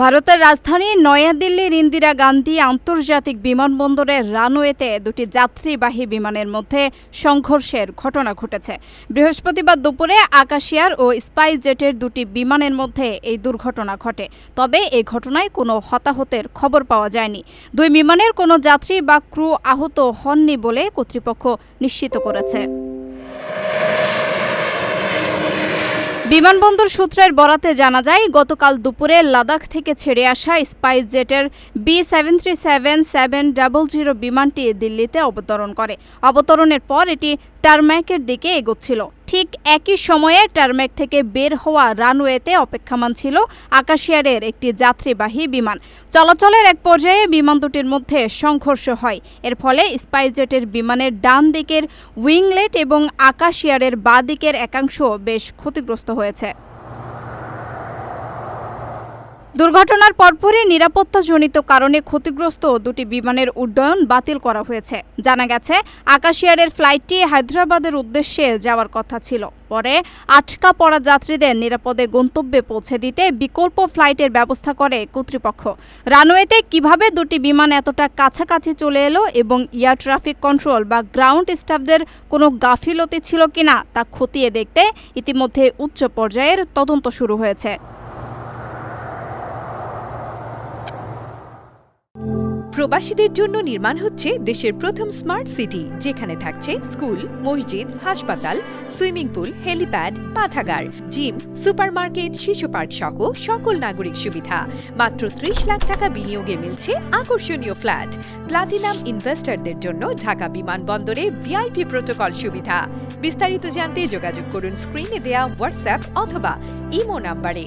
ভারতের রাজধানী নয়াদিল্লির ইন্দিরা গান্ধী আন্তর্জাতিক বিমানবন্দরের রানওয়েতে দুটি যাত্রীবাহী বিমানের মধ্যে সংঘর্ষের ঘটনা ঘটেছে। বৃহস্পতিবার দুপুরে আকাশিয়ার ও স্পাইসজেটের দুটি বিমানের মধ্যে এই দুর্ঘটনা ঘটে। তবে এই ঘটনায় কোনো হতাহতের খবর পাওয়া যায়নি। দুই বিমানের কোনো যাত্রী বা ক্রু আহত হননি বলে কর্তৃপক্ষ নিশ্চিত করেছে। বিমানবন্দর সূত্রের বরাতে জানা যায়, গতকাল দুপুরে লাদাখ থেকে ছেড়ে আসা স্পাইসজেটের B737-700 বিমানটি দিল্লিতে অবতরণ করে। অবতরণের পর এটি টারম্যাকের দিকে এগোচ্ছিল। ঠিক একই সময়ে টারম্যাক থেকে বের হওয়া রানওয়েতে অপেক্ষমান ছিল আকাশিয়ারের একটি যাত্রীবাহী বিমান। চলাচলের এক পর্যায়ে বিমান দুটির মধ্যে সংঘর্ষ হয়। এর ফলে স্পাইসজেটের বিমানের ডান দিকের উইংলেট এবং আকাশিয়ারের বাঁ দিকের একাংশ বেশ ক্ষতিগ্রস্ত হয়েছে। দুর্ঘটনার পরপরই নিরাপত্তাজনিত কারণে ক্ষতিগ্রস্ত দুটি বিমানের উড্ডয়ন বাতিল করা হয়েছে। জানা গেছে, আকাশিয়ারের ফ্লাইটটি হায়দ্রাবাদের উদ্দেশ্যে যাওয়ার কথা ছিল। পরে আটকা পড়া যাত্রীদের নিরাপদে গন্তব্যে পৌঁছে দিতে বিকল্প ফ্লাইটের ব্যবস্থা করে কর্তৃপক্ষ। রানওয়েতে কিভাবে দুটি বিমান এতটা কাছাকাছি চলে এলো এবং এয়ার ট্রাফিক কন্ট্রোল বা গ্রাউন্ড স্টাফদের কোনো গাফিলতি ছিল কিনা তা খতিয়ে দেখতে ইতিমধ্যে উচ্চ পর্যায়ের তদন্ত শুরু হয়েছে। প্রবাসীদের জন্য নির্মাণ হচ্ছে দেশের প্রথম স্মার্ট সিটি, যেখানে থাকছে স্কুল, মসজিদ, হাসপাতাল, সুইমিং পুল, হেলিপ্যাড, পাঠাগার, জিম, সুপারমার্কেট, শিশু পার্ক সহ সকল নাগরিক সুবিধা। মাত্র ৩০ লাখ টাকা বিনিয়োগে মিলছে আকর্ষণীয় ফ্ল্যাট। প্লাটিনাম ইনভেস্টরদের জন্য ঢাকা বিমানবন্দরে ভিআইপি প্রোটোকল সুবিধা। বিস্তারিত জানতে যোগাযোগ করুন স্ক্রিনে দেয়া হোয়াটসঅ্যাপ অথবা ইমো নাম্বারে।